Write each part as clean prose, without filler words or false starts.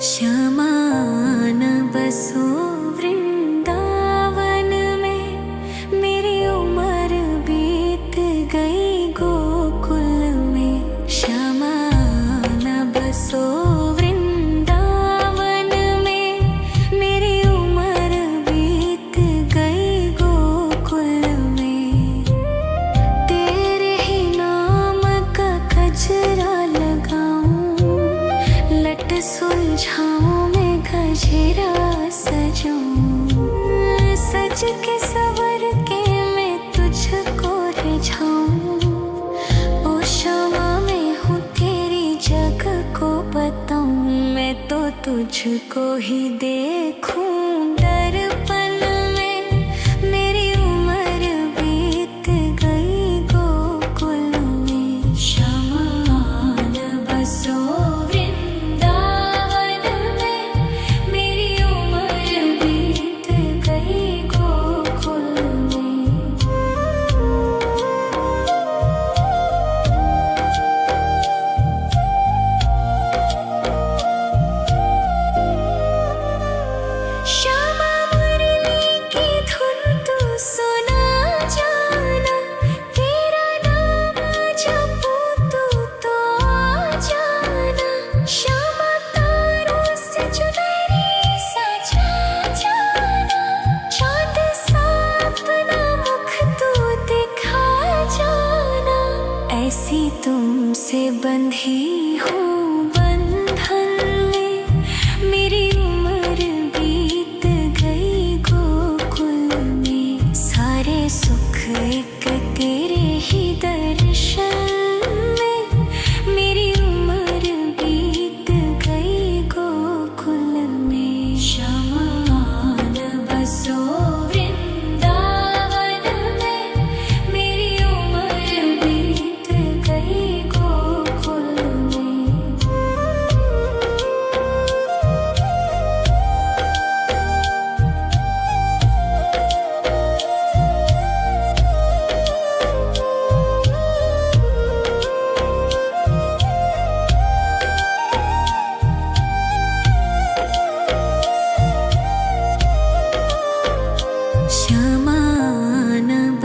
शमान बसो वृंदावन में, मेरी उम्र बीत गई गोकुल में। शमान बसो वृंदावन में, मेरी उम्र बीत गई गोकुल में। तेरे ही नाम का गजरा लगाऊं, लट सुलझाऊं मैं गजरा सजाऊं। सज के सवर के मैं तुझको रिझाऊं। ओ क्षमा मैं हूँ तेरी जग को बताऊं। मैं तो तुझको ही देखूं दर्पण में, मेरी उम्र बीत गई गोकुल में। शमान बसो ऐसी तुमसे बंधी हूँ बंधन में, मेरी उम्र बीत गई गोकुल में। सारे सुख एक तेरे ही दर्शन में, मेरी उम्र बीत गई गोकुल में। शमान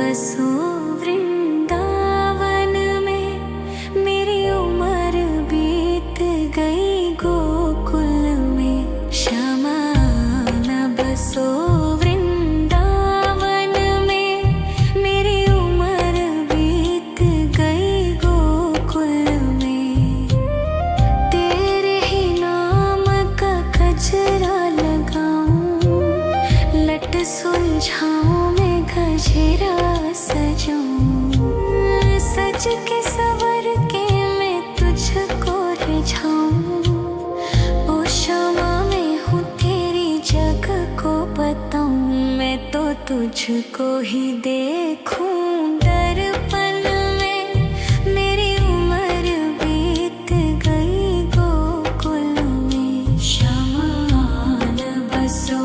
बसो वृंदावन में, मेरी उम्र बीत गई गोकुल में। शमान बसो वृंदावन में, मेरी उम्र बीत गई गोकुल में। तेरे ही नाम का गजरा लगाऊं, लट सुलझाऊं मैं गजरा सजाऊं। सज के सवर के मैं तुझको रिझाऊं। ओ क्षमा मैं हूँ तेरी जग को बताऊं। मैं तो तुझको ही देखूं दर्पण में, मेरी उम्र बीत गई गोकुल में। शमान बसो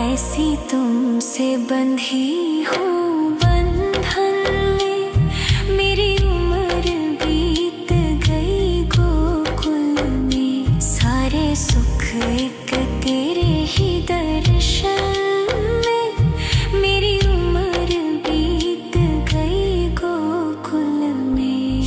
ऐसी तुमसे बंधी हूँ बंधन में, मेरी उम्र बीत गई गोकुल में। सारे सुख एक तेरे ही दर्शन में, मेरी उम्र बीत गई गोकुल में।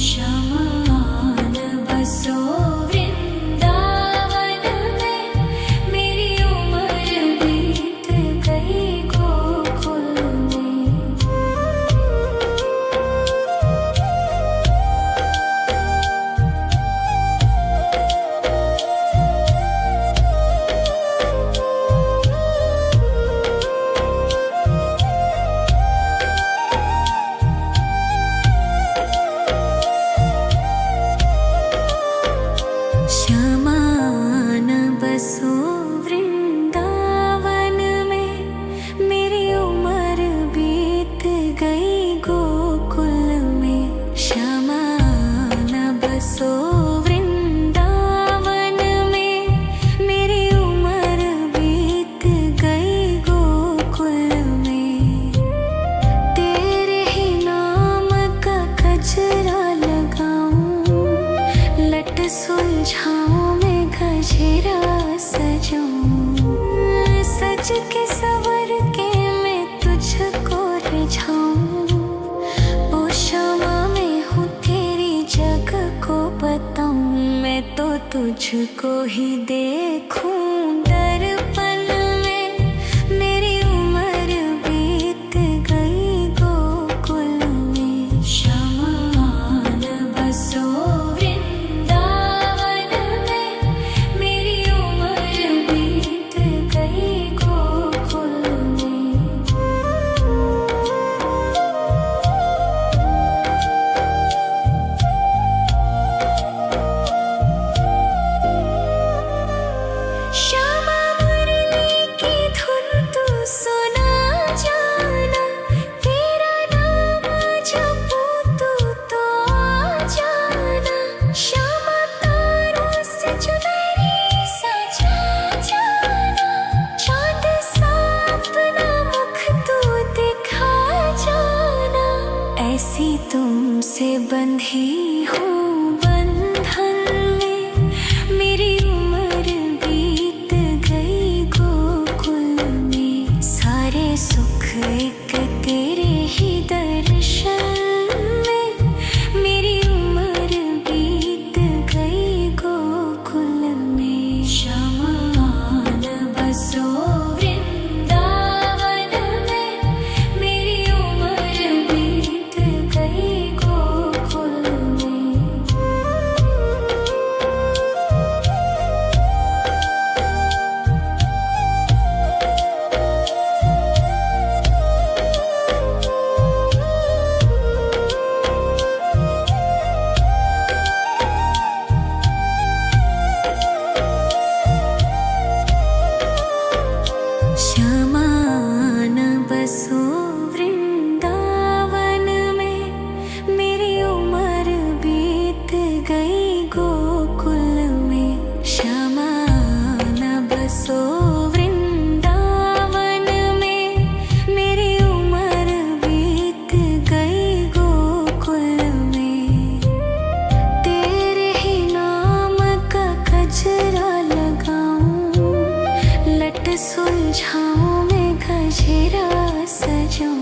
तुझको ही देखूं दर्पण में, मेरी उम्र बीत गई गोकुल में। शमान बसो वृंदावन में, मेरी उम्र बीत गई गोकुल में। श्यामा मुरली की धुन तू सुना जाना, तेरा नाम जपूं तू तो आ जाना। श्यामा तारों से चुनरी सजा जाना, चाँद सा अपना मुख तू दिखा जाना। ऐसी तुमसे बंधी हूँ बंधन में, मेरी उम्र बीत गई गोकुल में। सारे सुख एक तेरे ही दर्शन में, मेरी उम्र बीत गई गोकुल में। शमान बसो वृंदावन में, मेरी उम्र बीत गई गोकुल में। शमान बसो वृंदावन में, मेरी उम्र बीत गई गोकुल में। शमान बसो वृंदावन में, मेरी उम्र बीत गई गोकुल में। तेरे ही नाम का गजरा लगाऊं, लट सुलझाऊं मैं गजरा सजाऊं।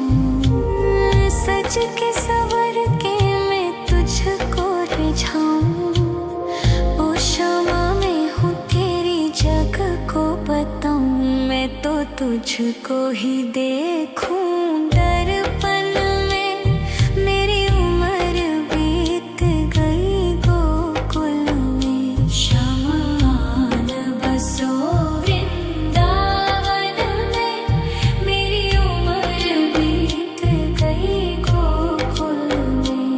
सज के सवर के मैं तुझको रिझाऊं। ओ क्षमा मैं हूँ तेरी जग को बताऊं, मैं तो तुझको ही देखूं दर्पण में, मेरी उम्र बीत गई गोकुल में। शमान बसो वृंदावन में, मेरी उम्र बीत गई गोकुल में।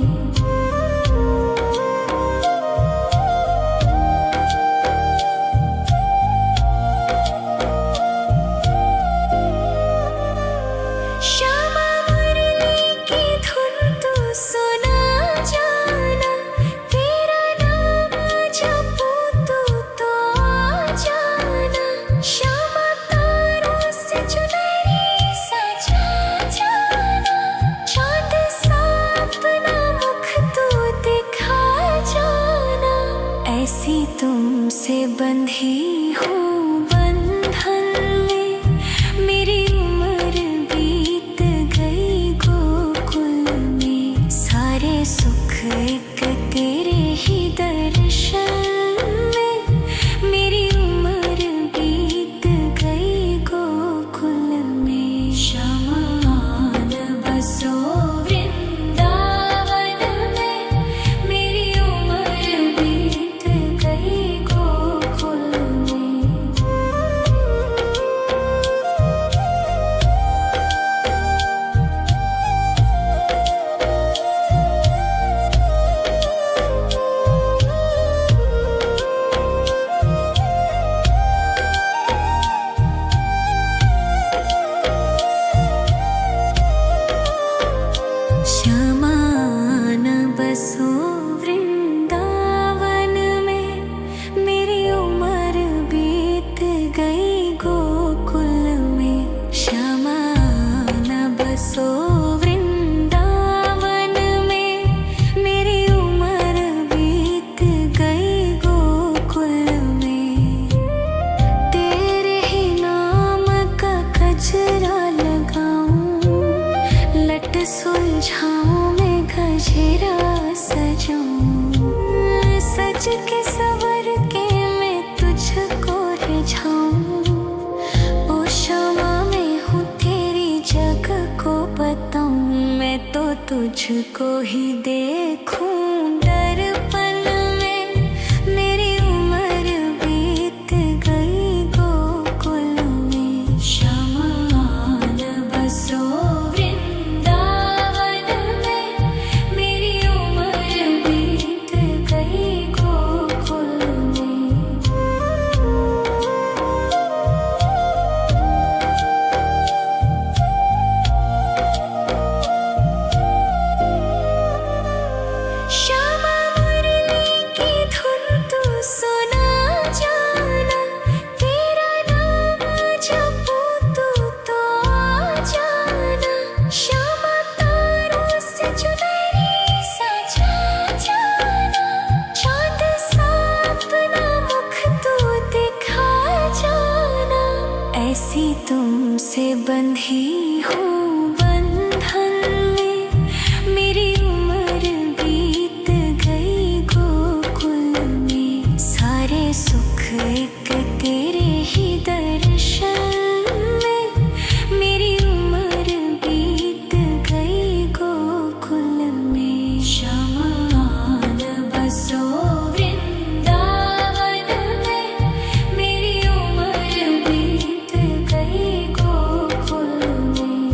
श्यामा मुरली की धुन तू सुना जाना, तेरा नाम जपूं तू तो आ जाना। श्यामा तारों से चुनरी सजा जाना, चाँद सा अपना मुख तू दिखा जाना। ऐसी तुमसे बंधी हूँ बंधन में, मेरी उम्र बीत गई गोकुल में। सारे सुख एक तेरे ही दर्शन में, मेरी उम्र बीत गई गोकुल में। शमान बसो वृंदावन में, मेरी उम्र बीत गई गोकुल में। शमान बसो वृंदावन में, मेरी उम्र बीत गई गोकुल में। शमान बसो वृंदावन में, मेरी उम्र बीत गई गोकुल में। तेरे ही नाम का गजरा लगाऊं, लट सुलझाऊं मैं गजरा सजाऊं। सज के सवर के तुझको ही देखूं दर्पण में। मेरी उम्र बीत गई गोकुल में। शमान बसो वृंदावन में। मेरी उम्र बीत गई गोकुल में। श्यामा मुरली की धुन तू सुना जाना। तेरा नाम जपूं तू तो आ जाना। श्यामा तारों से चुनरी सजा जाना। चांद सा अपना मुख तू दिखा जाना। ऐसी तुमसे बंधी हूँ बंधन में। मेरी उम्र बीत गई गोकुल में। सारे सुख एक तेरे ही दर्शन में। मेरी उम्र बीत गई गोकुल में। शमान बसो वृंदावन में। मेरी उम्र बीत गई गोकुल में।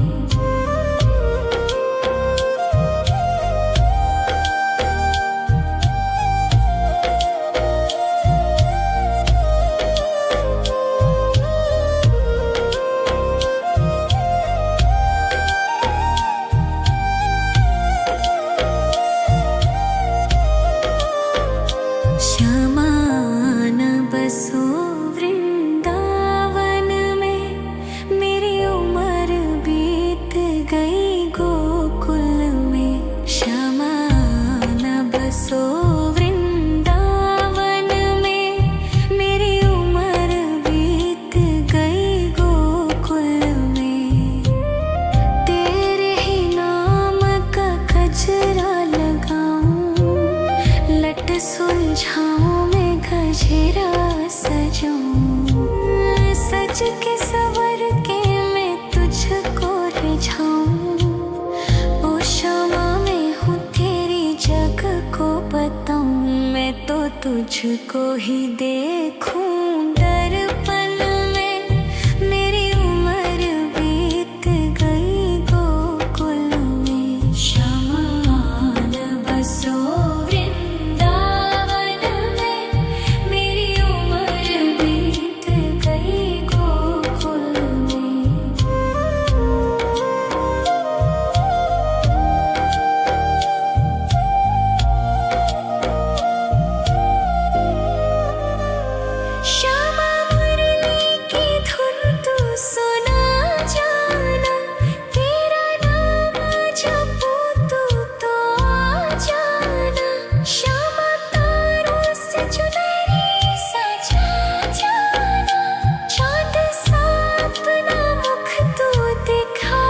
श्यामान बसो वृंदावन में। मेरी उम्र बीत गई गोकुल में। श्यामान बसो वृंदावन में। मेरी उम्र बीत गई गोकुल में। तेरे ही नाम का गजरा लगाऊं। लट सुलझाऊं मैं गजरा सजाऊं। सज के सवर के मैं तुझको रिझाऊं। ओ श्यामा मैं हूँ तेरी जग को बताऊं। मैं तो तुझको ही देखूं दर्पण में। मेरी उम्र बीत गई गोकुल में। शमान बसो वृंदावन में। मेरी उम्र बीत गई गोकुल में। श्यामा मुरली की धुन तू सुना जाना। तेरा नाम जपूं तू तो आ जाना। श्यामा तारों से चुनरी सजा जाना। चांद सा अपना मुख तू दिखा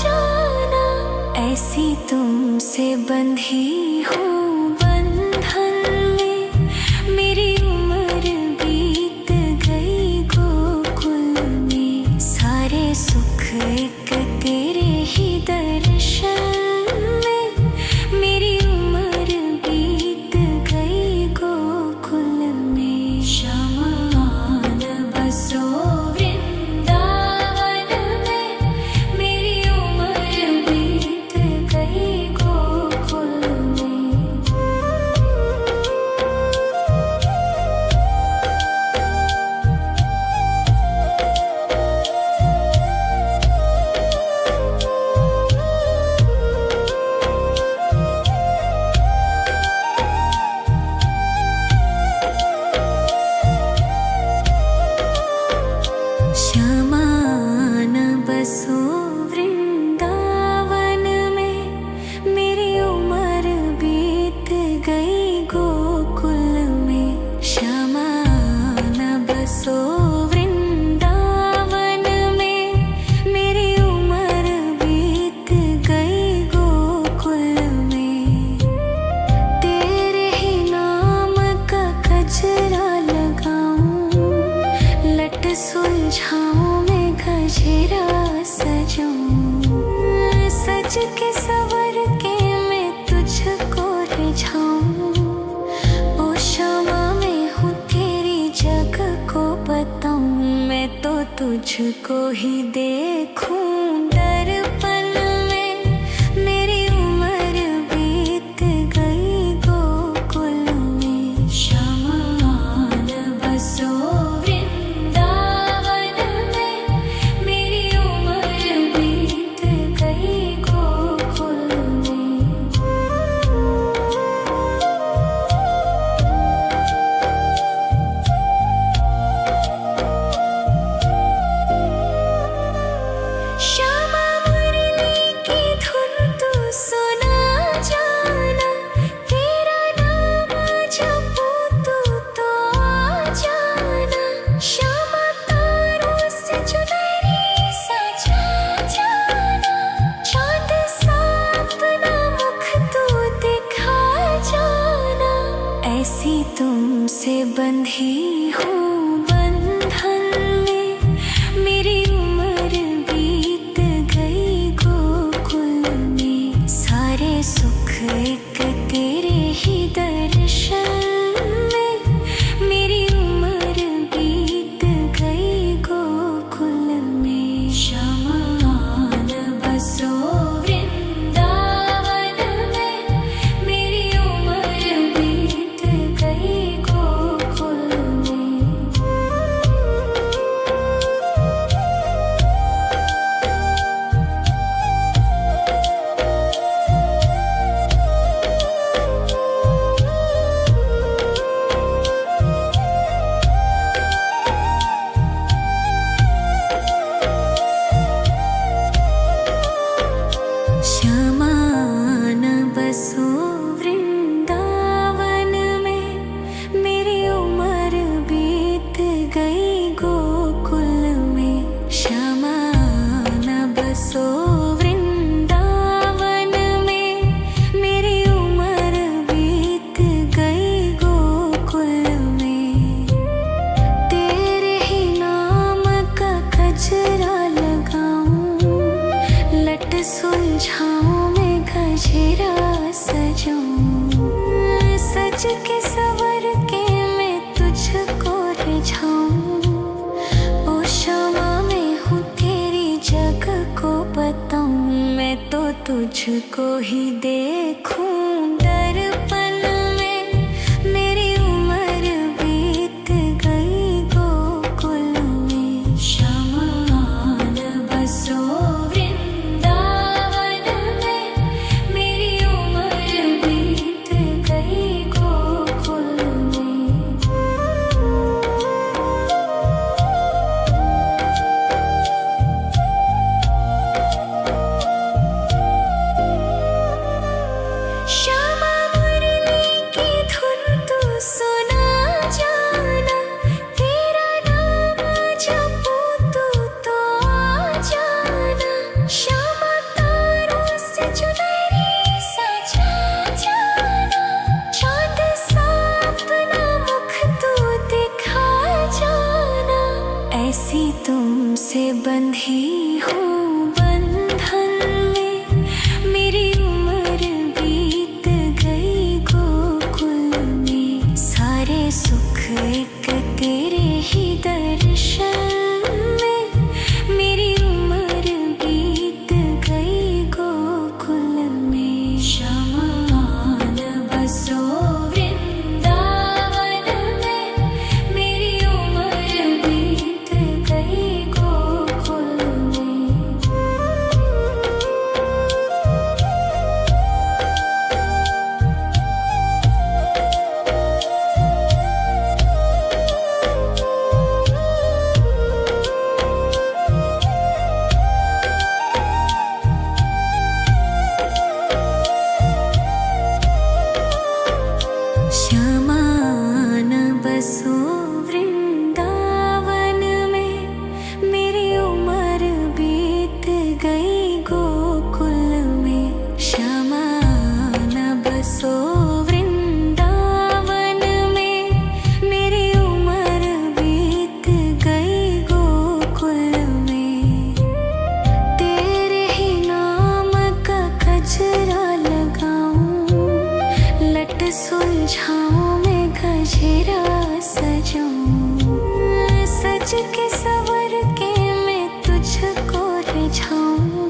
जाना। ऐसी तुमसे बंधी हूँ बंधन में। मेरी उम्र बीत गई गोकुल में। सारे सुख एक तेरे ही दर्शन में। मेरी उम्र बीत गई गोकुल में। शमान बसो वृंदावन में। मेरी उम्र बीत गई गोकुल में। श्यामान बसो वृंदावन में। मेरी उम्र बीत गई गोकुल में। श्यामान बसो वृंदावन में। मेरी उम्र बीत गई गोकुल में। तेरे ही नाम का गजरा लगाऊं। लट सुलझाऊं मैं गजरा सजाऊं। सज के सवर के सुलझाऊं। ओ क्षमा मैं हूँ तेरी जग को बताऊं, मैं तो तुझको ही देखूं दर्पण में। मेरी उम्र बीत गई गोकुल में, शमान बसो वृंदावन में। मेरी उम्र बीत गई गोकुल में। श्यामा मुरली की धुन तू सुना जाना, तेरा नाम जपूं तो आ जाना। श्यामा तारों से चुनरी सजा जाना, चांद सा अपना मुख तू दिखा जाना। ऐसी तुमसे बंधी हूँ बंधन में, मेरी उम्र बीत गई गोकुल में। सारे सुख एक तेरे ही दर्शन में, मेरी उम्र बीत गई गोकुल में। शमान बसो वृंदावन में, मेरी उम्र बीत गई गोकुल में। शमान बसो वृंदावन में, मेरी उम्र बीत गई गोकुल में। शमान बसो वृंदावन में, मेरी उम्र बीत गई गोकुल में। तेरे ही नाम का गजरा लगाऊं, लट सुलझाऊं मैं गजरा सजाऊं। सज के सवर के मैं तुझको रिझाऊं। ओ क्षमा मैं हूँ तेरी जग को बताऊं, मैं तो तुझको ही देखूं दर्पण में। मेरी उम्र बीत गई गोकुल में। शमान बसो वृंदावन में, मेरी उम्र बीत गई गोकुल में। श्यामा मुरली की धुन तू सुना जाना, तेरा नाम जपूं तो आ जाना। श्यामा तारों से चुनरी सजा जाना, चांद सा अपना मुख तू दिखा जाना। ऐसी तुमसे बंधी हूँ बंधन में, मेरी उम्र बीत गई गोकुल में। सारे सुख एक तेरे ही दर्शन में, मेरी उम्र बीत गई गोकुल में। शमान बसो वृंदावन में, मेरी उम्र बीत गई गोकुल में। सुलझाऊं मैं गजरा सजाऊं, सज के सवर के मैं तुझको रिझाऊं।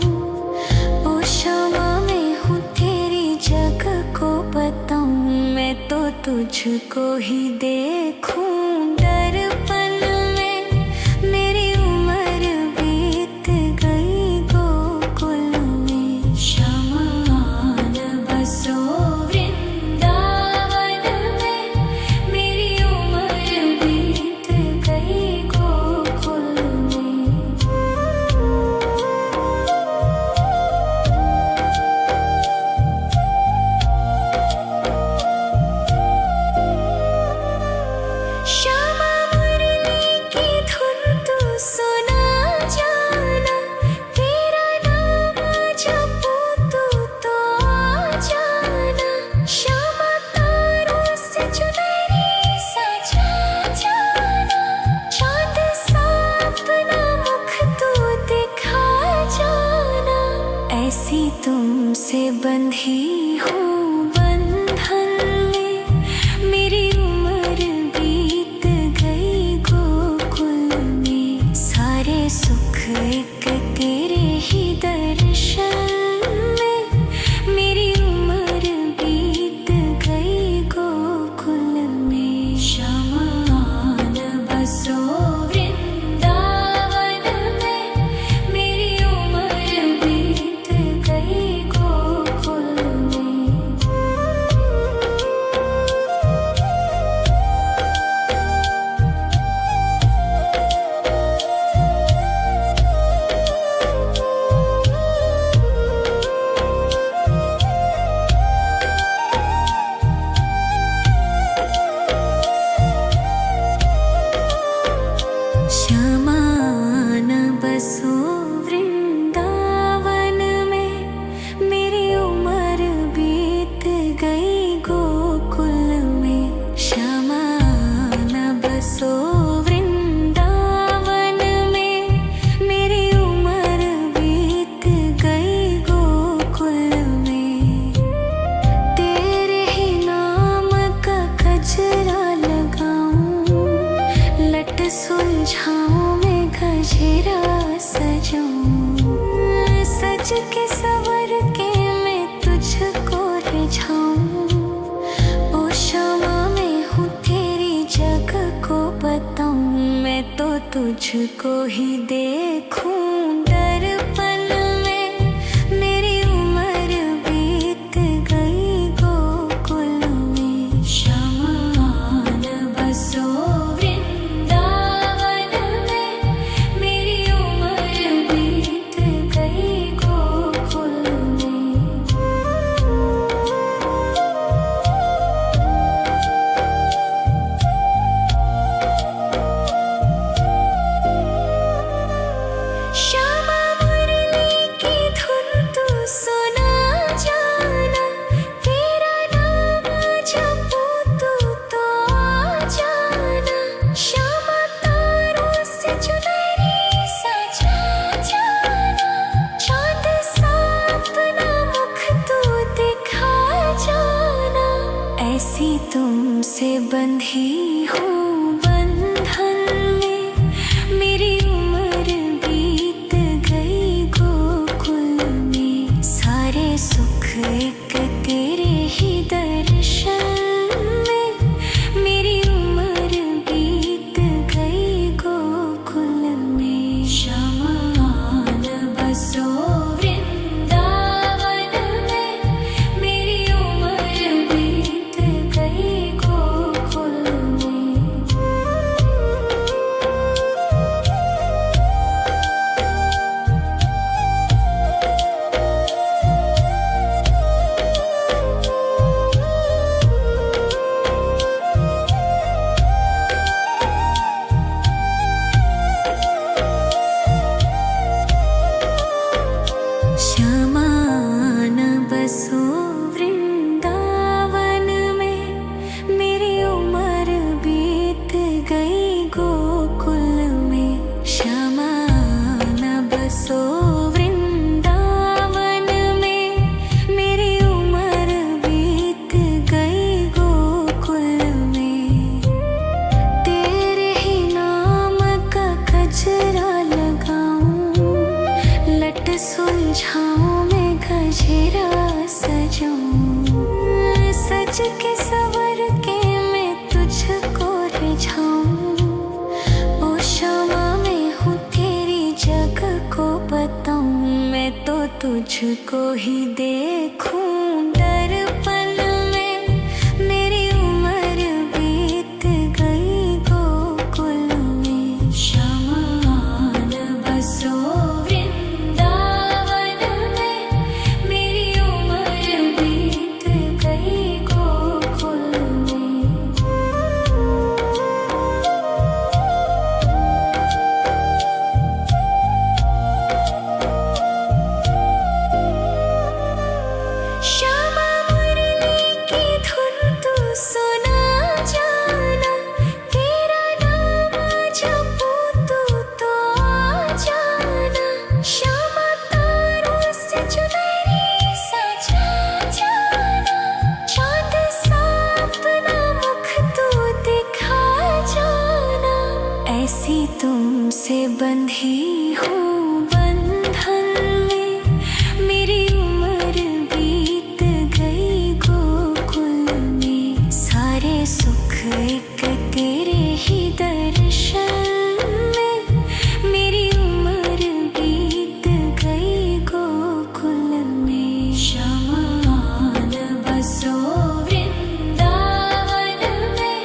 ओ शमा मैं हूँ तेरी जग को बताऊं, मैं तो तुझको ही देखूं दर्पण में। मेरी उम्र बीत गई गोकुल में, शमा आन बसो ऐसी तुमसे बंधी हूँ बंधन में। मेरी उम्र बीत गई गोकुल में, सारे सुख एक तेरे ही दर्शन में। मेरी उम्र बीत गई गोकुल में, शमा आन बसो वृंदावन में। मेरी उम्र बीत गई गोकुल में, शमा आन बसो वृंदावन में। मेरी उम्र बीत गई गोकुल में, तेरे ही नाम का गजरा लगाऊं, लट सुलझाऊं मैं गजरा सजाऊं। सज के सवर के मैं तुझको रिझाऊं। ओ शमा मैं हूँ तेरी जग को बताऊं, मैं तो तुझको ही देखूं दर्पण में। मेरी उम्र बीत गई गोकुल में, शमा आन बसो ऐसी तुमसे बंधी हूँ बंधन में। मेरी उम्र बीत गई गोकुल में, सारे सुख एक तेरे ही दर्शन में। मेरी उम्र बीत गई गोकुल में, शमा आन बसो गई गोकुल में। तुझको ही देखूं दर्पण में, मेरी उम्र बीत गई गोकुल में। शमान बसो वृंदावन में, मेरी उम्र बीत गई गोकुल में। श्यामा मुरली की धुन तू सुना जाना, तेरा नाम जपूं तो आ जाना। श्यामा तारों से चुनरी सजा जाना, चांद सा अपना मुख तू दिखा जाना। ऐसी तुमसे बंधी हूँ बंधन में, मेरी उम्र बीत गई गोकुल में। सारे सुख एक तेरे ही दर्शन में, मेरी उम्र बीत गई गोकुल में। शमान बसो वृंदावन में,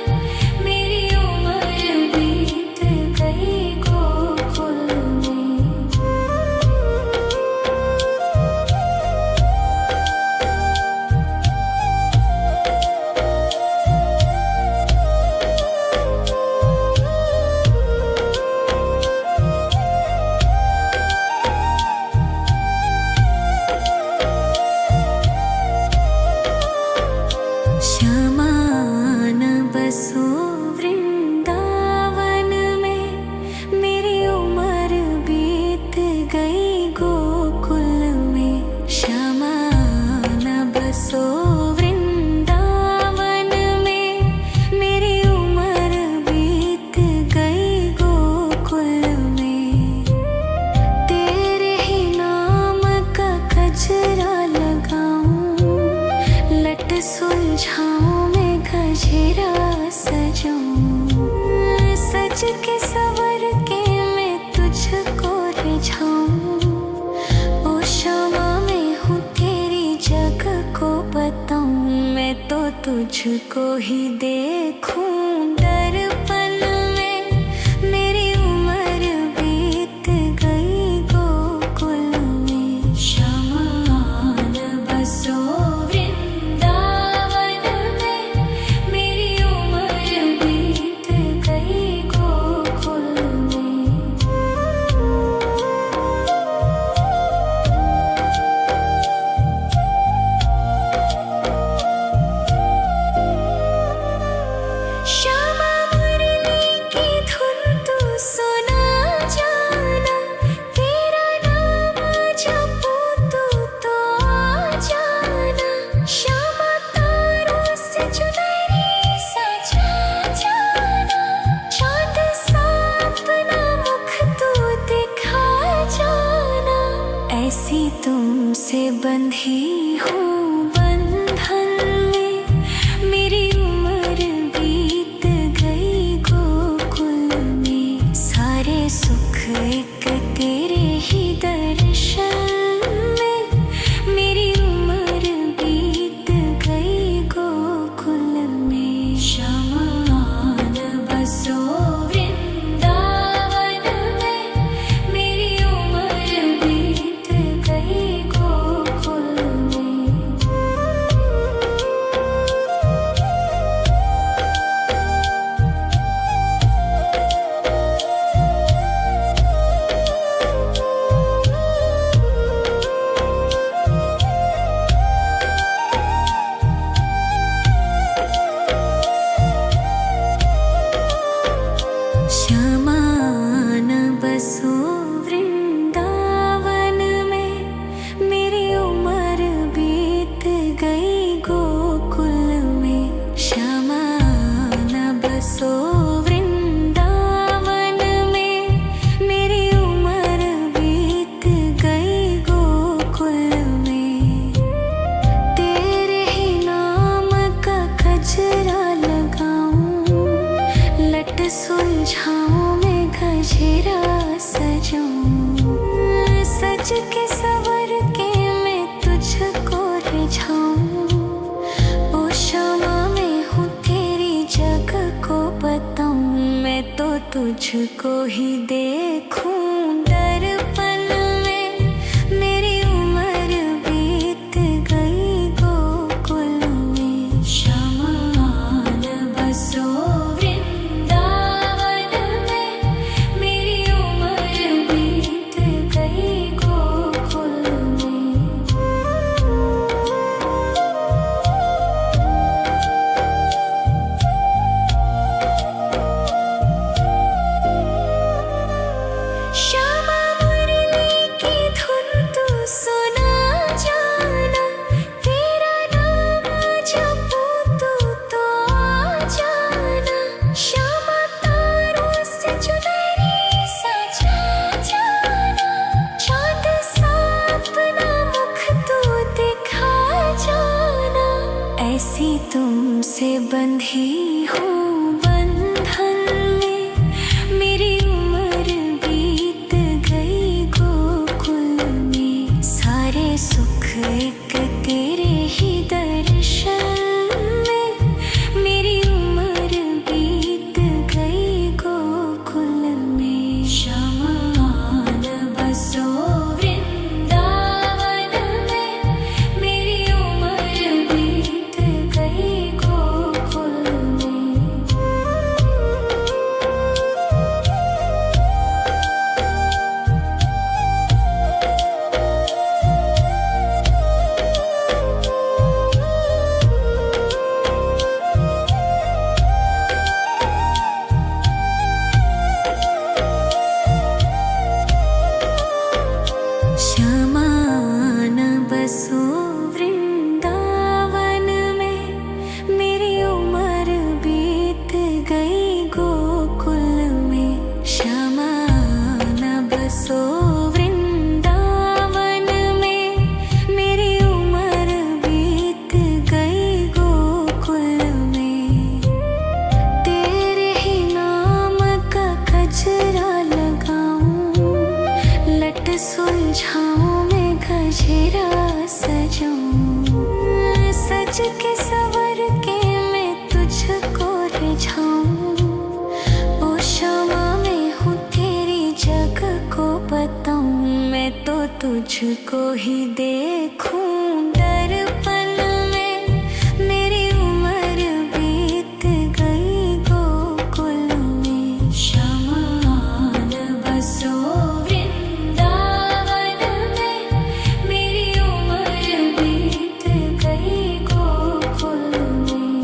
मेरी उम्र बीत गई गोकुल में। श्यामान बसो वृंदावन में, मेरी उम्र बीत गई गोकुल में। श्यामान बसो वृंदावन में, मेरी उम्र बीत गई गोकुल में। तेरे ही नाम का गजरा लगाऊं, लट सुलझाऊं मैं गजरा सजाऊं। सज के सवर के मैं तुझको रिझाऊं, ओ श्यामा मैं हूँ तेरी जग को बताऊं। मैं तो तुझको ही देखूं दर्पण में, मेरी उम्र बीत गई गोकुल में। शमान बसो वृंदावन में, मेरी उम्र बीत गई गोकुल में। श्यामा मुरली की धुन तू सुना जाना, तेरा नाम जपूं तो आ जाना। श्यामा तारों से चुनरी सजा जाना, चांद सा अपना मुख तू दिखा जाना। ऐसी तुमसे बंधी हूँ बंधन में, मेरी उम्र बीत गई गोकुल में। सारे सुख एक तेरे ही दर्शन में, मेरी उम्र बीत गई गोकुल में। शमान बसो वृंदावन में, मेरी उम्र बीत गई गोकुल में। श्यामान बसो वृंदावन में, मेरी उम्र बीत गई गोकुल में। श्यामान बसो वृंदावन में, मेरी उम्र बीत गई गोकुल में। तेरे ही नाम का गजरा लगाऊं, लट सुलझाऊं मैं गजरा सजाऊं। सज के सवर के तुझको ही देखूं दर्पण में। मेरी उम्र बीत गई गोकुल में। शमान बसो वृंदावन में। मेरी उम्र बीत गई गोकुल में। श्यामा मुरली की धुन तू सुना जाना। तेरा नाम जपूं तू तो आ जाना। श्यामा तारों से चुनरी सजा जाना। चाँद सा अपना मुख तू दिखा जाना। ऐसी तुमसे बंधी हूँ बंधन में। मेरी उम्र बीत गई गोकुल में। सारे सुख एक तेरे ही दर्शन में। मेरी उम्र बीत गई गोकुल में। शमान बसो वृंदावन में। मेरी उम्र बीत गई गोकुल में। श्यामान बसो वृंदावन में। मेरी उम्र बीत गई गोकुल में। श्यामान बसो वृंदावन में। मेरी उम्र बीत गई गोकुल में। तेरे ही नाम का गजरा लगाऊं। लट सुलझाऊं मैं गजरा सजाऊं। सज के सवर के मैं तुझको रिझाऊं। ओ क्षमा मैं हूँ तेरी जग को बताऊं। मैं तो तुझको ही देखूं दर्पण में। मेरी उम्र बीत गई गोकुल में। शमान बसो वृंदावन में। मेरी उम्र बीत गई गोकुल में।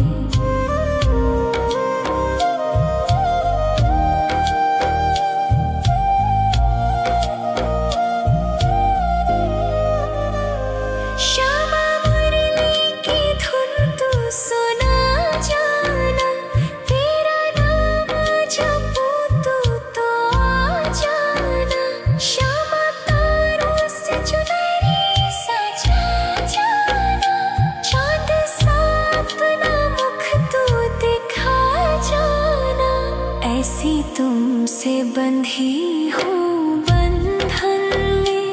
श्यामा मुरली की धुन तू सुना जाना। तेरा नाम जपूं तू तो आ जाना। श्यामा तारों से चुनरी सजा जाना। चाँद सा अपना मुख तू दिखा जाना। ऐसी तुमसे बंधी हूँ बंधन में।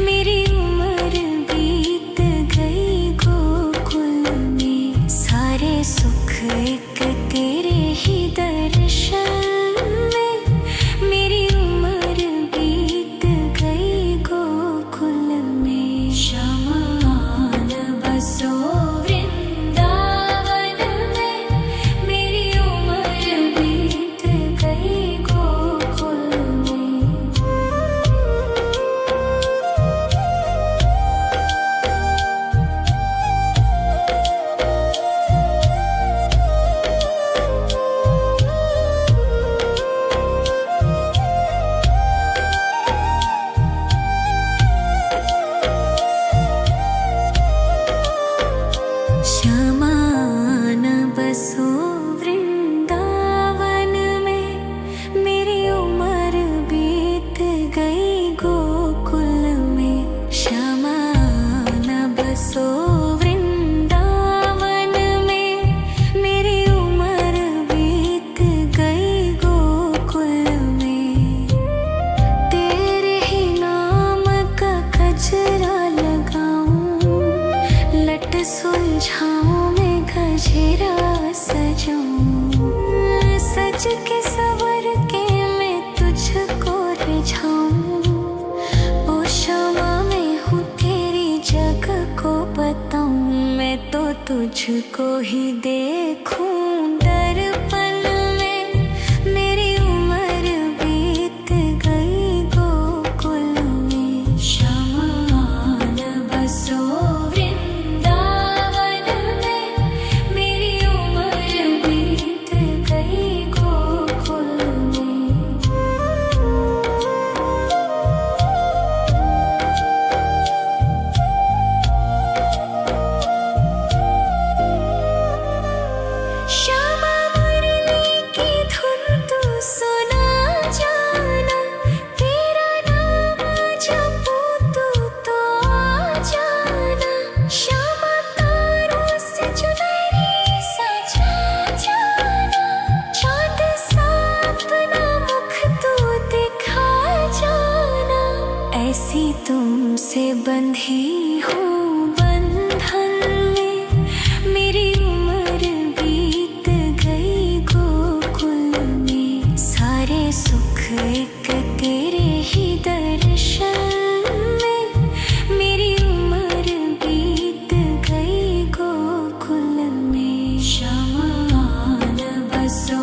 मेरी उम्र बीत गई गोकुल में। सारे सुख एक तेरे ही दर्शन में। मेरी उम्र बीत गई गोकुल में। शमान बसो वृंदावन में। मेरी उम्र बीत गई गोकुल में। तुझको ही देखूं दर्पण में, मेरी उम्र बीत गई गोकुल में। शमान बसो वृंदावन में, मेरी उम्र बीत गई गोकुल में। श्यामा मुरली की धुन तू सुना जाना, तेरा नाम जपूं तो आ जाना। श्यामा तारों से चुनरी सजा जाना, चाँद सा अपना मुख तू दिखा जाना। ऐसी तुमसे बंधी हूँ बंधन में, मेरी उम्र बीत गई गोकुल में। सारे सुख एक तेरे ही दर्शन में, मेरी उम्र बीत गई गोकुल में। शमान बसो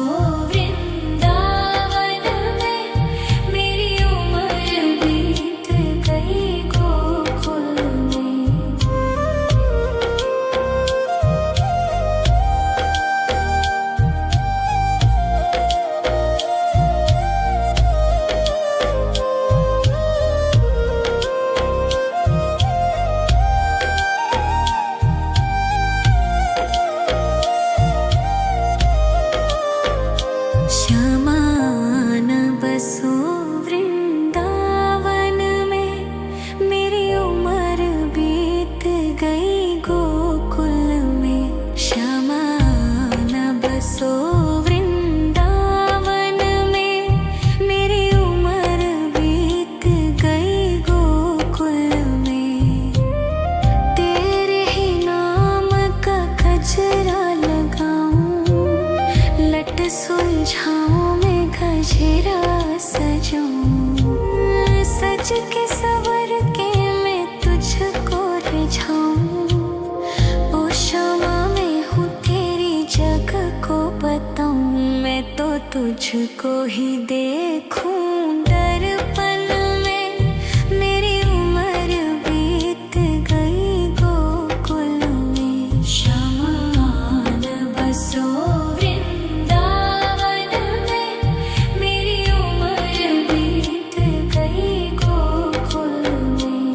वृंदावन में, मेरी उम्र बीत गई गोकुल में। श्यामान बसो वृंदावन में, मेरी उम्र बीत गई गोकुल में। श्यामान बसो वृंदावन में, मेरी उम्र बीत गई गोकुल में। तेरे ही नाम का गजरा लगाऊं, लट सुलझाऊं मैं गजरा सजाऊं। सज के सवर के मैं तुझको रिझाऊं। ओ श्यामा मैं हूँ तेरी जग को बताऊं, मैं तो तुझको ही देखूं दर्पण में, मेरी उम्र बीत गई गोकुल में। शमान बसो वृंदावन में, मेरी उम्र बीत गई गोकुल में।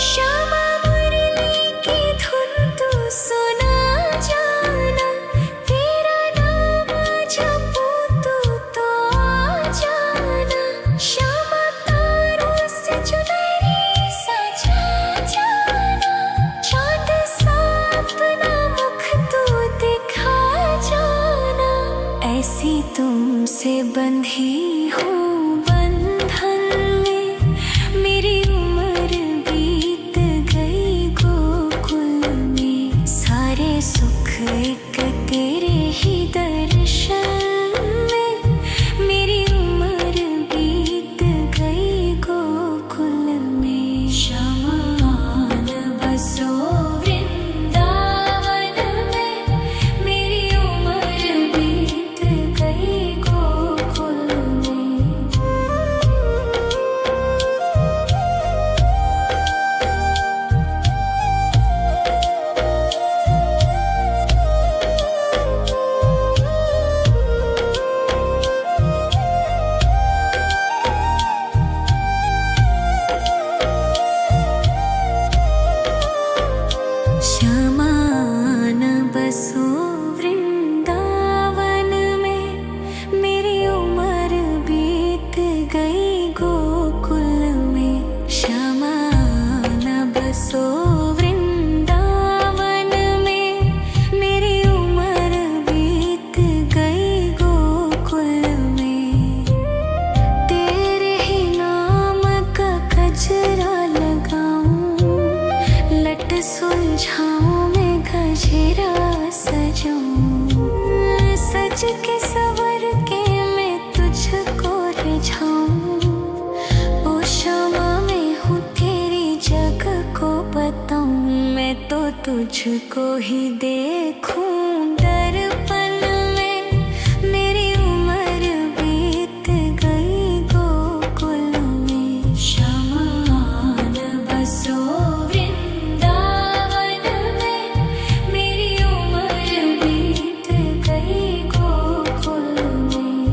श्यामा मुरली की धुन तू सुना जाना, तेरा नाम जपूं तो आ जाना। श्यामा तारों से चुनरी सजा जाना, चाँद सा अपना मुख तू दिखा जाना। ऐसी तुमसे बंधी हूँ बंधन में, मेरी उम्र बीत गई गोकुल में। सारे सुख एक तेरे ही दर्शन में, मेरी उम्र बीत गई गोकुल में। शमान बसो वृंदावन में, मेरी उम्र बीत गई गोकुल में। श्यामान बसो वृंदावन में, मेरी उम्र बीत गई गोकुल में। श्यामान बसो वृंदावन में, मेरी उम्र बीत गई गोकुल में। तेरे ही नाम का गजरा लगाऊं, लट सुलझाऊं मैं गजरा सजाऊं। सज के सवर के तुझको ही देखूं दर्पण में। मेरी उम्र बीत गई गोकुल में। शमान बसो वृंदावन में। मेरी उम्र बीत गई गोकुल में।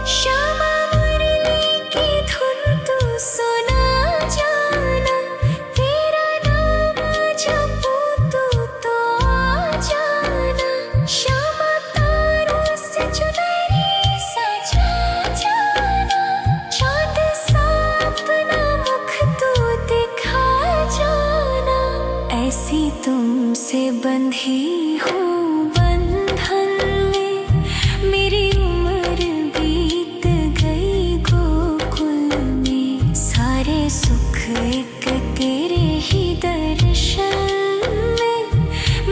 श्यामा मुरली की धुन तू सुना जाना। तेरा नाम जपूं तू तो आ जाना। श्यामा तारों से चुनरी सजा जाना। चाँद सा अपना मुख तू दिखा जाना। ऐसी तुमसे बंधी हूँ बंधन में। मेरी उम्र बीत गई गोकुल में। सारे सुख एक तेरे ही दर्शन में।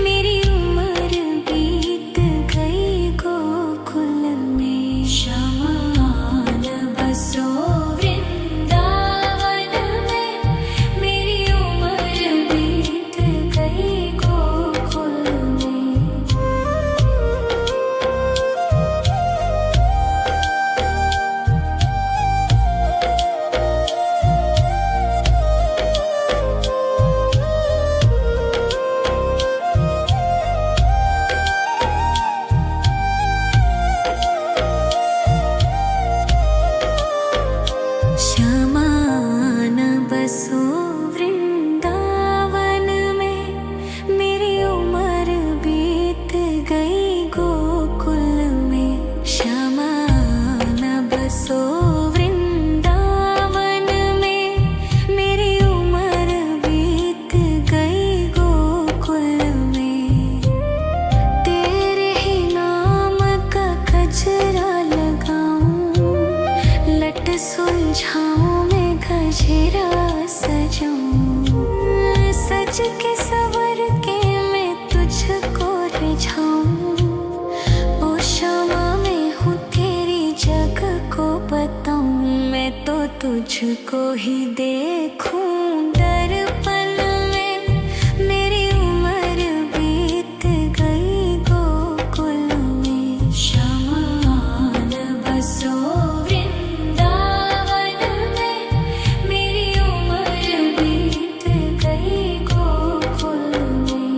मेरी उम्र बीत गई गोकुल में। शमान बसो वृंदावन में। मेरी उम्र बीत गई गोकुल में। शमान बसो वृंदावन में। मेरी उम्र बीत गई गोकुल में। शमान बसो वृंदावन में। मेरी उम्र बीत गई गोकुल में। तेरे ही नाम का गजरा लगाऊं। लट सुलझाऊं मैं गजरा सजाऊं। सज के सवर के मैं तुझको रिझाऊं। ओ श्यामा मैं हूँ तेरी जग को बताऊं। मैं तो तुझको ही देखूं दर्पण में। मेरी उम्र बीत गई गोकुल में। शमान बसो वृंदावन में। मेरी उम्र बीत गई गोकुल में।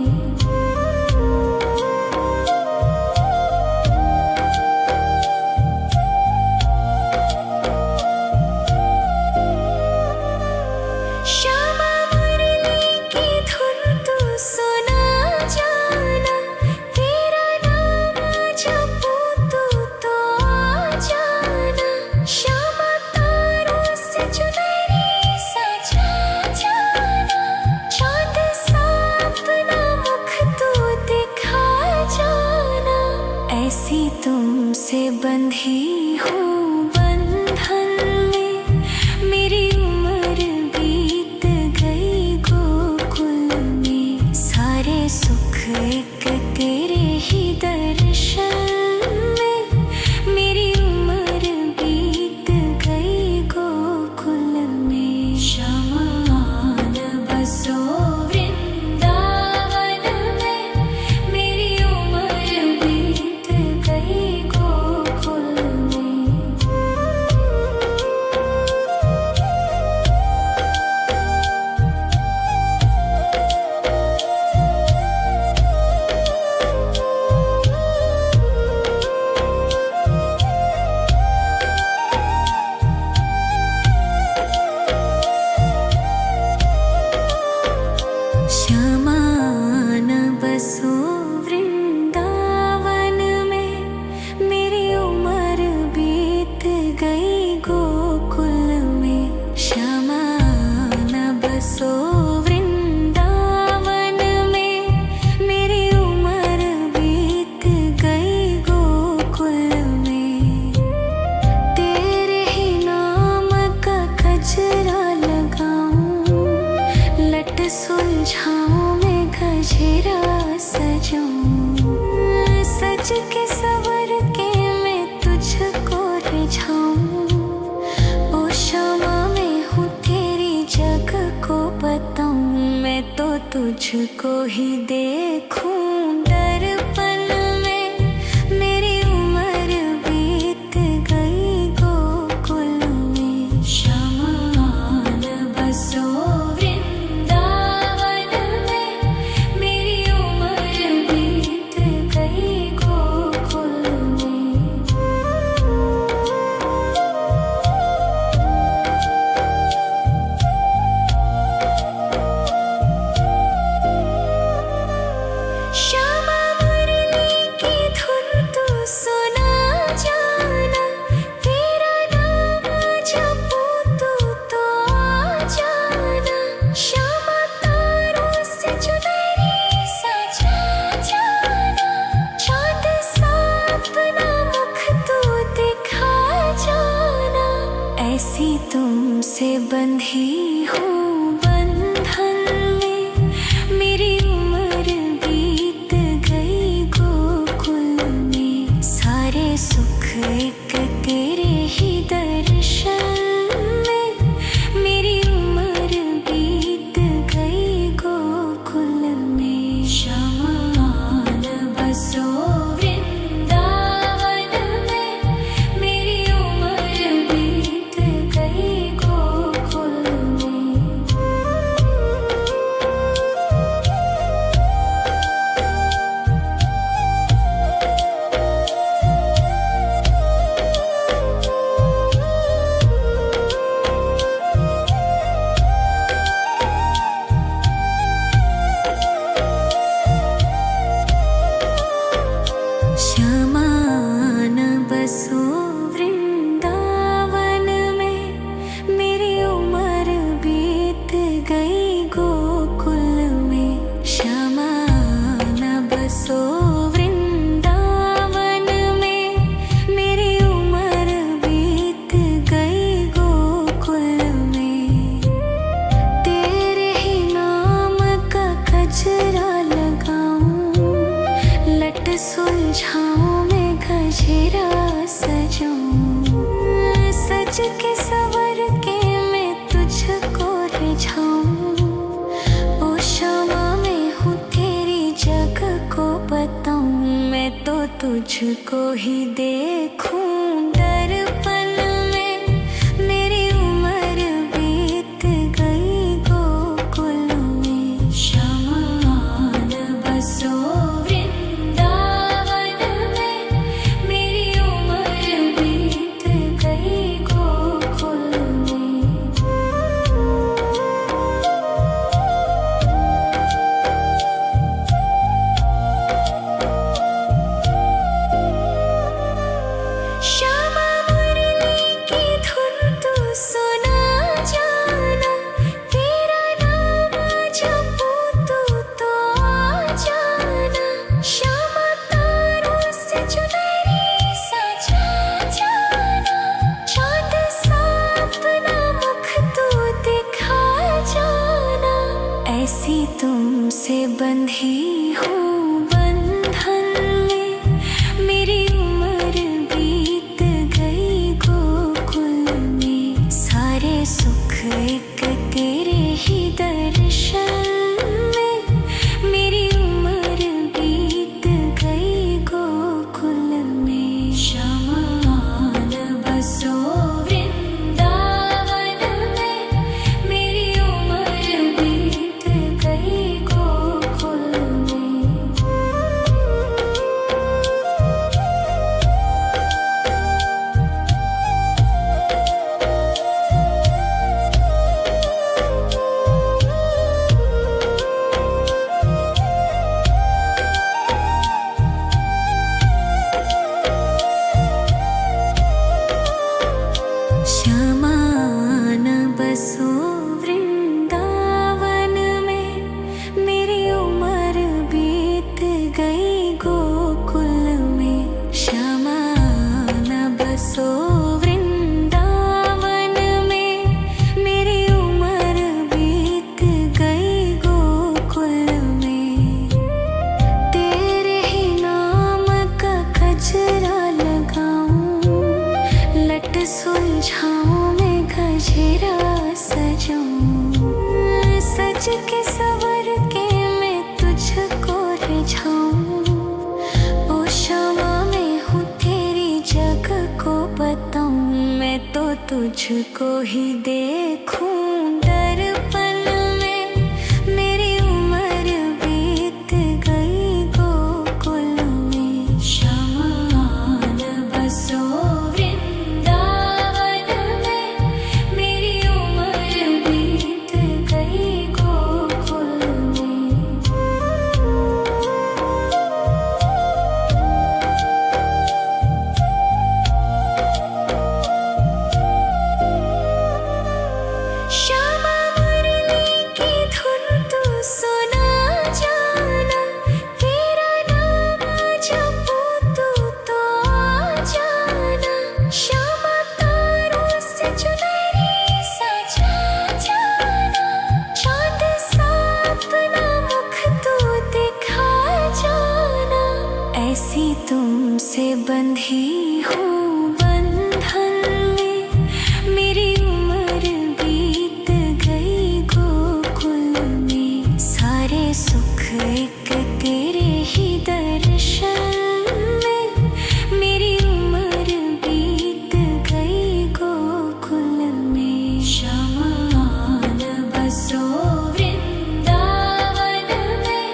श्यामा मुरली की धुन तू सुना जाना। तेरा नाम जपूं तू तो आ जाना। श्यामा तारों से चुनरी सजा जाना। चाँद सा अपना मुख तू दिखा जाना। ऐसी तुमसे बंधी हूँ बंधन में। मेरी उम्र बीत गई गोकुल में। सारे सुख एक तेरे ही दर्शन में। मेरी उम्र बीत गई गोकुल में। शमान बसो वृंदावन में। मेरी उम्र बीत गई गोकुल में। शमान बसो वृंदावन में। मेरी उम्र बीत गई गोकुल में। शमान बसो वृंदावन में। मेरी उम्र बीत गई गोकुल में। तेरे ही नाम का गजरा लगाऊं। लट सुलझाऊं मैं गजरा सजाऊं। सज के सवर के मैं तुझको रिझाऊं। ओ क्षमा मैं हूँ तेरी जग को बताऊं। मैं तो तुझको ही देखूं दर्पण में। मेरी उम्र बीत गई गोकुल में। शमान बसो वृंदावन में। मेरी उम्र बीत गई गोकुल में। श्यामा मुरली की धुन तू सुना जाना। तेरा नाम जपूं तो आ जाना। श्यामा तारों से चुनरी सजा जाना। चाँद सा अपना मुख तू दिखा जाना। ऐसी तुमसे बंधी हूँ बंधन में। मेरी उम्र बीत गई गोकुल में। सारे सुख एक तेरे ही दर्शन में। मेरी उम्र बीत गई गोकुल में। शमान बसो वृंदावन में। मेरी उम्र बीत गई गोकुल में। शमान बसो वृंदावन में। मेरी उम्र बीत गई गोकुल में। शमान बसो वृंदावन में। मेरी उम्र बीत गई गोकुल में। तेरे ही नाम का गजरा लगाऊं। लट सुलझाऊं मैं गजरा सजाऊं। सज के सवर के मैं तुझको रिझाऊं। ओ क्षमा मैं हूँ तेरी जग को बताऊं। मैं तो तुझको ही देखूं दर्पण में। मेरी उम्र बीत गई गोकुल में। शमान बसो वृंदावन में। मेरी उम्र बीत गई गोकुल में। श्यामा मुरली की धुन तू सुना जाना। तेरा नाम जपूं तो आ जाना। श्यामा तारों से चुनरी सजा जाना। चाँद सा अपना मुख तू दिखा जाना। ऐसी तुमसे बंधी हूँ बंधन में। मेरी उम्र बीत गई गोकुल में। सारे सुख एक तेरे ही दर्शन में। मेरी उम्र बीत गई गोकुल में। शमान बसो वृंदावन में। मेरी उम्र बीत गई गोकुल में। सवर के मैं तुझको रिझाऊं। ओ क्षमा मैं हूँ तेरी जग को बताऊं। मैं तो तुझको ही देखूं दर्पण में। मेरी उम्र बीत गई गोकुल में। श्यामान बसो वृंदावन में। मेरी उम्र बीत गई गोकुल में। श्यामा मुरली की धुन तू सुना जाना। तेरा नाम जपूं तो आ जाना। श्यामा तारों से चुनरी सजा जाना। चाँद सा अपना मुख तू दिखा जाना। ऐसी तुमसे बंधी हूँ बंधन में। मेरी उम्र बीत गई गोकुल में। सारे सुख एक तेरे ही दर्शन में। मेरी उम्र बीत गई गोकुल में। श्यामान बसो वृंदावन में।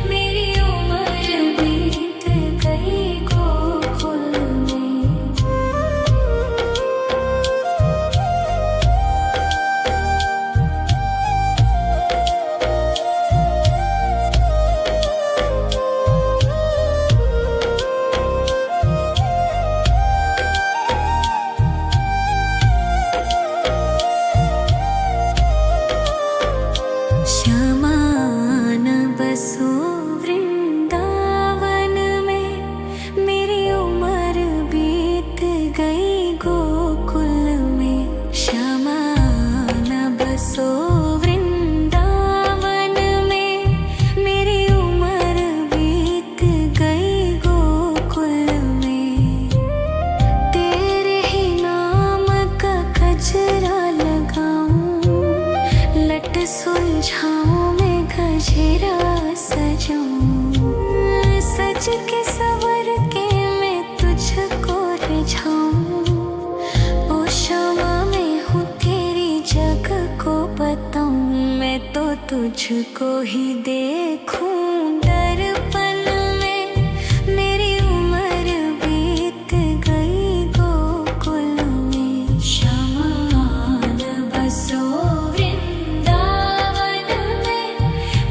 मेरी उम्र बीत गई गोकुल में। श्यामान बसो वृंदावन में। मेरी उम्र बीत गई गोकुल में। श्यामान बसो वृंदावन में। मेरी उम्र बीत गई गोकुल में। तेरे ही नाम का गजरा लगाऊं। लट सुलझाऊं मैं गजरा सजाऊं। सज के सवर के मैं तुझको रिझाऊं। ओ क्षमा मैं हूँ तेरी जग को बताऊं। मैं तो तुझको ही देखूं दर्पण में। मेरी उम्र बीत गई गोकुल में। श्यामान बसो वृंदावन में।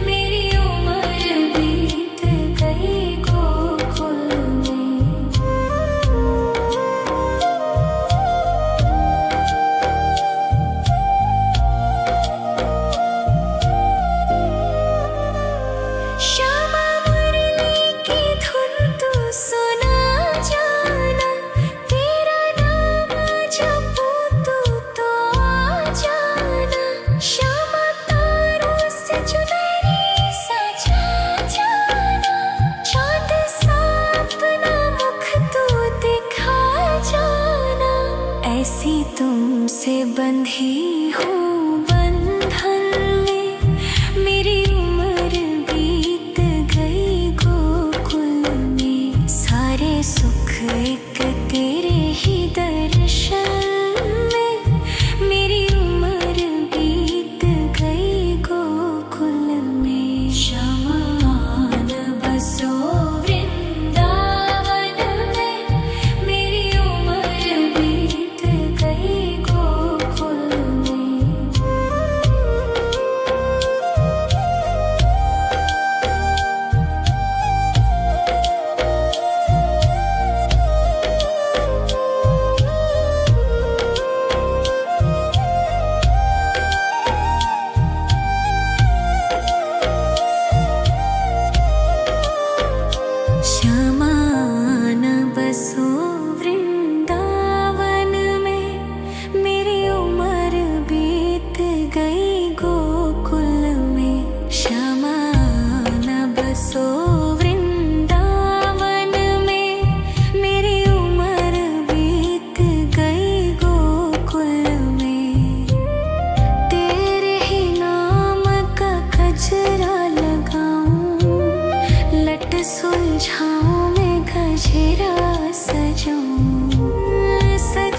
मेरी उम्र बीत गई गोकुल में।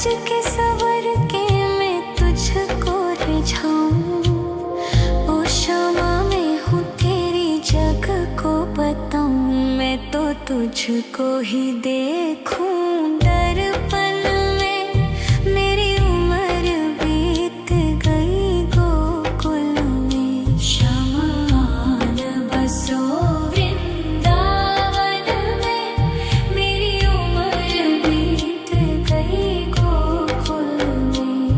सज के सवर के मैं तुझको रिझाऊं। ओ क्षमा मैं हूँ तेरी जग को बताऊं। मैं तो तुझको ही देखूं दर्पण में। मेरी उम्र बीत गई गोकुल में। शमान बसो वृंदावन में। मेरी उम्र बीत गई गोकुल में।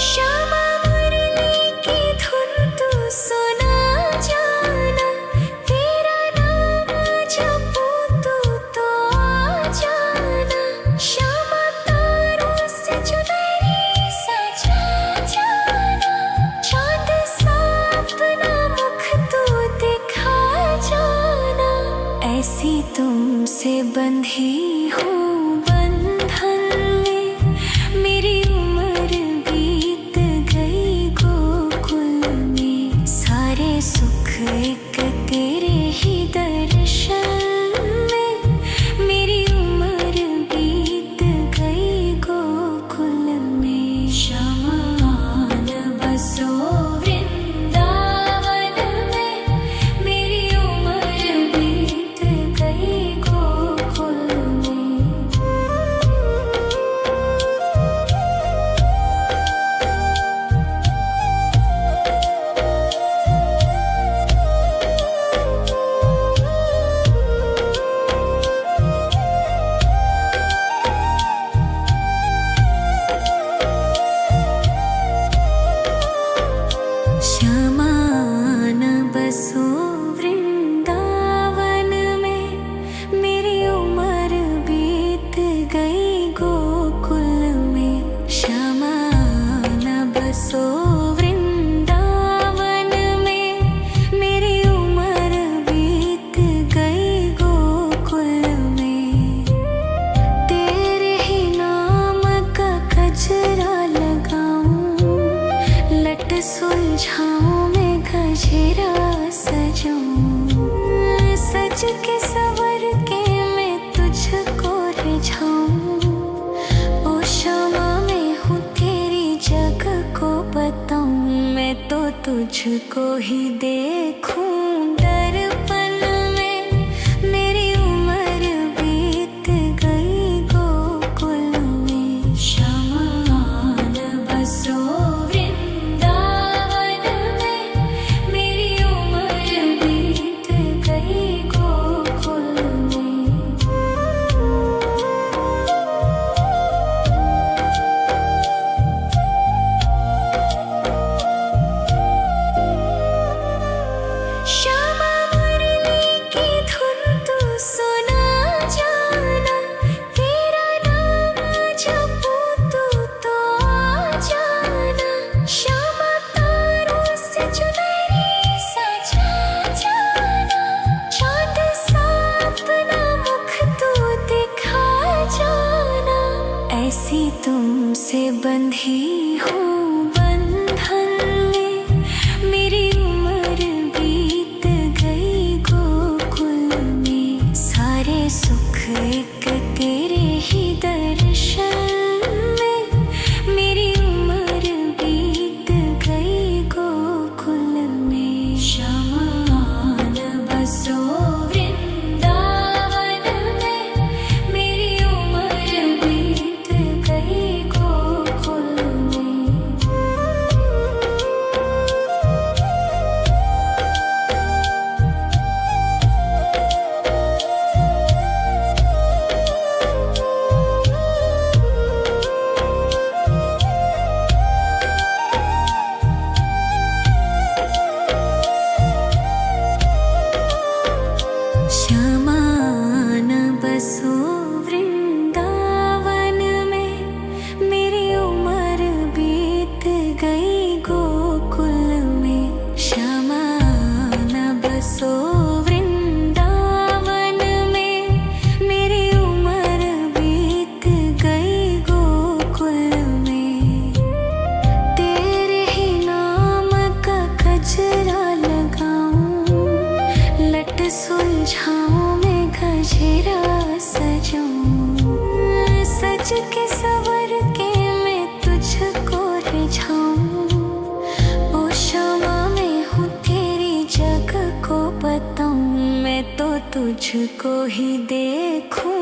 श्यामा मुरली की धुन तू सुना जाना। तेरा नाम जपूं तो आ जाना। श्यामा तारों से चुनरी सजा जाना। चांद सा अपना मुख तू दिखा जाना। ऐसी तुमसे बंधी हूँ बंधन में। मेरी उम्र बीत गई गोकुल में। सारे सुख एक तेरे ही दर्शन में। मेरी उम्र बीत गई गोकुल में। शमान बसो वृंदावन में। मेरी उम्र बीत गई गोकुल में। श्यामान बसो वृंदावन में। मेरी उम्र बीत गई गोकुल में। श्यामान बसो वृंदावन में। मेरी उम्र बीत गई गोकुल में। तेरे ही नाम का गजरा लगाऊं। लट सुलझाऊं मैं गजरा सजाऊं। सज के सवर के मैं तुझको रिझाऊं। ओ क्षमा मैं हूँ तेरी जग को बताऊं। मैं तो तुझको ही देखूं दर्पण में। मेरी उम्र बीत गई गोकुल में। शमान बसो वृंदावन में। मेरी उम्र बीत गई गोकुल में। श्यामा मुरली की धुन तू सुना जाना। तेरा नाम जपूं तो आ जाना। श्यामा तारों से चुनरी सजा जाना। चांद सा अपना मुख तू दिखा जाना। ऐसी तुमसे बंधी हूँ बंधन में। मेरी उम्र बीत गई गोकुल में। सारे सुख एक तेरे ही दर्शन में। मेरी उम्र बीत गई गोकुल में। शमान बसो वृंदावन में। मेरी उम्र बीत गई गोकुल में। सज के सवर के मैं तुझको रिझाऊं। ओ शमा मैं हूँ तेरी जग को बताऊं, मैं तो तुझको ही देखूं।